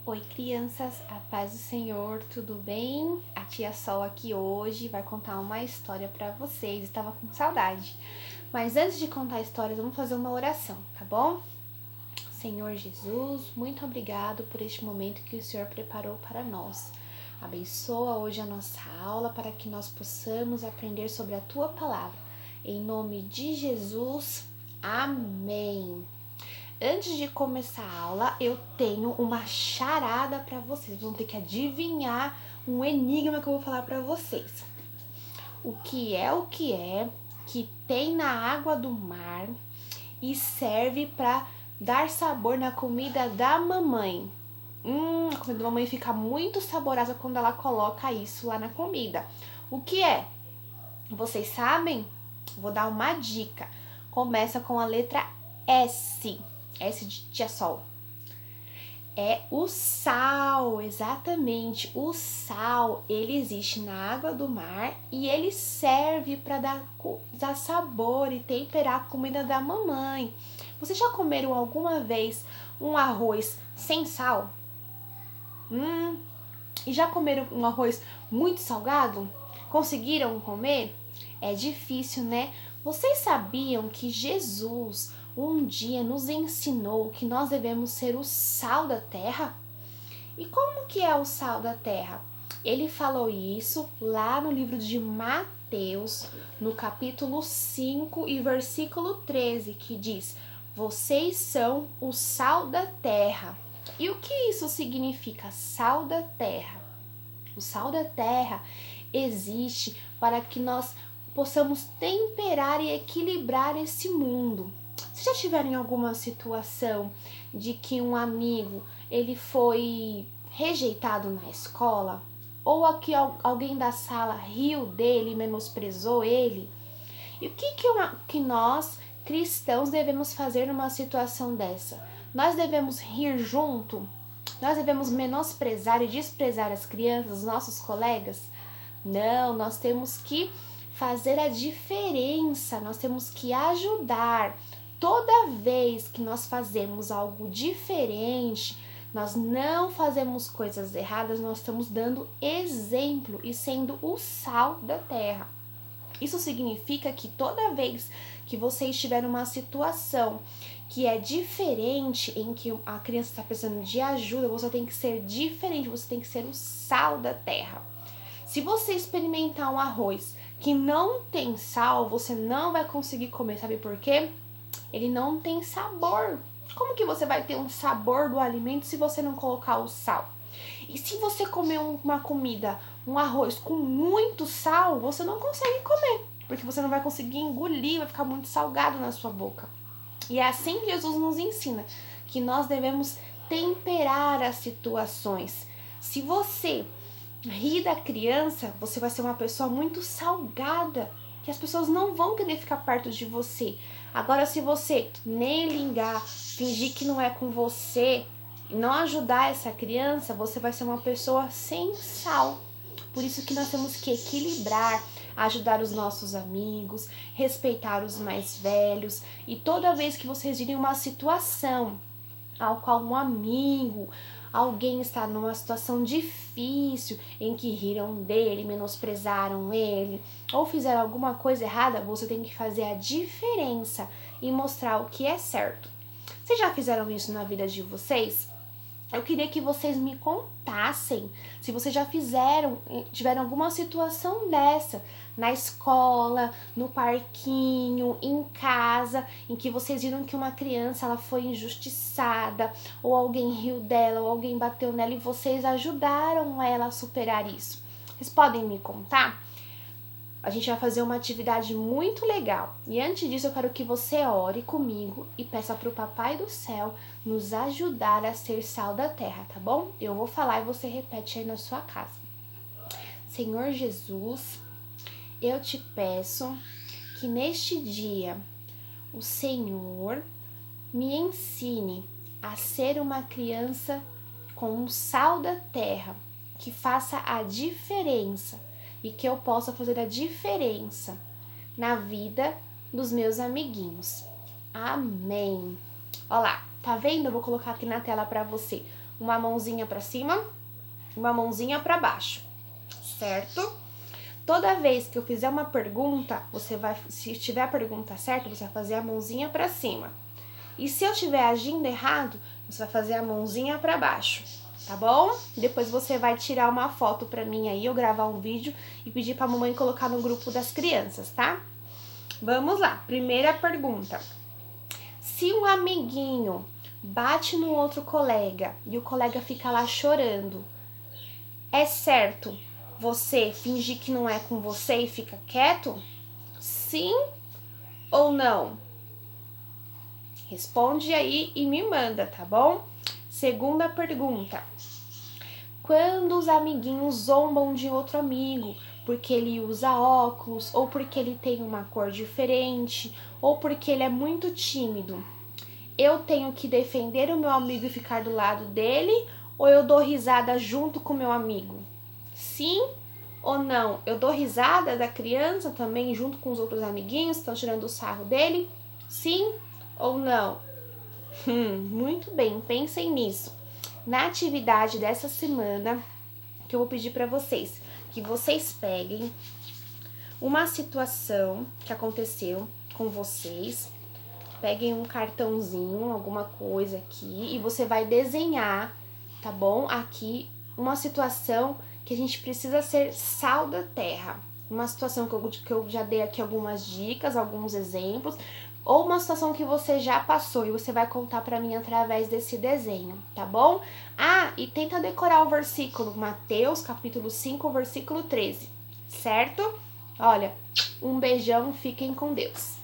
Oi, crianças, a paz do Senhor, tudo bem? A tia Sol aqui hoje vai contar uma história para vocês. Estava com saudade. Mas antes de contar a história, vamos fazer uma oração, tá bom? Senhor Jesus, muito obrigado por este momento que o Senhor preparou para nós. Abençoa hoje a nossa aula para que nós possamos aprender sobre a tua palavra. Em nome de Jesus, amém. Antes de começar a aula, eu tenho uma charada para vocês. Vocês vão ter que adivinhar um enigma que eu vou falar para vocês. O que que tem na água do mar e serve para dar sabor na comida da mamãe? A comida da mamãe fica muito saborosa quando ela coloca isso lá na comida. O que é? Vocês sabem? Vou dar uma dica. Começa com a letra S. S de tia Sol. É o sal, exatamente. O sal, ele existe na água do mar e ele serve para dar sabor e temperar a comida da mamãe. Vocês já comeram alguma vez um arroz sem sal? E já comeram um arroz muito salgado? Conseguiram comer? É difícil, né? Vocês sabiam que Jesus um dia nos ensinou que nós devemos ser o sal da terra? E como que é o sal da terra? Ele falou isso lá no livro de Mateus, no capítulo 5 e versículo 13, que diz: vocês são o sal da terra. E o que isso significa, sal da terra? O sal da terra existe para que nós possamos temperar e equilibrar esse mundo. Vocês já tiveram em alguma situação de que um amigo ele foi rejeitado na escola? Ou aqui alguém da sala riu dele, menosprezou ele? E o que nós, cristãos, devemos fazer numa situação dessa? Nós devemos rir junto? Nós devemos menosprezar e desprezar as crianças, os nossos colegas? Não, nós temos que fazer a diferença, nós temos que ajudar. Toda vez que nós fazemos algo diferente, nós não fazemos coisas erradas, nós estamos dando exemplo e sendo o sal da terra. Isso significa que toda vez que você estiver numa situação que é diferente, em que a criança está precisando de ajuda, você tem que ser diferente, você tem que ser o sal da terra. Se você experimentar um arroz que não tem sal, você não vai conseguir comer, sabe por quê? Ele não tem sabor. Como que você vai ter um sabor do alimento se você não colocar o sal? E se você comer uma comida, um arroz com muito sal, você não consegue comer, porque você não vai conseguir engolir, vai ficar muito salgado na sua boca. E é assim que Jesus nos ensina, que nós devemos temperar as situações. Se você rir da criança, você vai ser uma pessoa muito salgada, que as pessoas não vão querer ficar perto de você. Agora, se você nem ligar, fingir que não é com você, não ajudar essa criança, você vai ser uma pessoa sem sal. Por isso que nós temos que equilibrar, ajudar os nossos amigos, respeitar os mais velhos. E toda vez que vocês virem uma situação ao qual um amigo, alguém está numa situação difícil em que riram dele, menosprezaram ele ou fizeram alguma coisa errada, você tem que fazer a diferença e mostrar o que é certo. Vocês já fizeram isso na vida de vocês? Eu queria que vocês me contassem se vocês já tiveram alguma situação dessa na escola, no parquinho, em casa, em que vocês viram que uma criança ela foi injustiçada, ou alguém riu dela, ou alguém bateu nela e vocês ajudaram ela a superar isso. Vocês podem me contar? A gente vai fazer uma atividade muito legal. E antes disso, eu quero que você ore comigo e peça para o Papai do Céu nos ajudar a ser sal da terra, tá bom? Eu vou falar e você repete aí na sua casa. Senhor Jesus, eu te peço que neste dia o Senhor me ensine a ser uma criança com o sal da terra, que faça a diferença e que eu possa fazer a diferença na vida dos meus amiguinhos. Amém. Olha lá, tá vendo? Eu vou colocar aqui na tela para você uma mãozinha para cima, uma mãozinha para baixo, certo? Toda vez que eu fizer uma pergunta, se tiver a pergunta certa, você vai fazer a mãozinha para cima. E se eu estiver agindo errado, você vai fazer a mãozinha para baixo, tá bom? Depois você vai tirar uma foto para mim aí, eu gravar um vídeo e pedir para a mamãe colocar no grupo das crianças, tá? Vamos lá, primeira pergunta. Se um amiguinho bate no outro colega e o colega fica lá chorando, é certo você fingir que não é com você e fica quieto? Sim ou não? Responde aí e me manda, tá bom? Segunda pergunta. Quando os amiguinhos zombam de outro amigo, porque ele usa óculos, ou porque ele tem uma cor diferente, ou porque ele é muito tímido, eu tenho que defender o meu amigo e ficar do lado dele, ou eu dou risada junto com o meu amigo? Sim ou não? Eu dou risada da criança também junto com os outros amiguinhos que estão tirando o sarro dele? Sim ou não? Muito bem, pensem nisso. Na atividade dessa semana, que eu vou pedir para vocês, que vocês peguem uma situação que aconteceu com vocês, peguem um cartãozinho, alguma coisa aqui, e você vai desenhar, tá bom? Aqui, uma situação que a gente precisa ser sal da terra. Uma situação que eu já dei aqui algumas dicas, alguns exemplos, ou uma situação que você já passou e você vai contar pra mim através desse desenho, tá bom? Ah, e tenta decorar o versículo, Mateus capítulo 5, versículo 13, certo? Olha, um beijão, fiquem com Deus.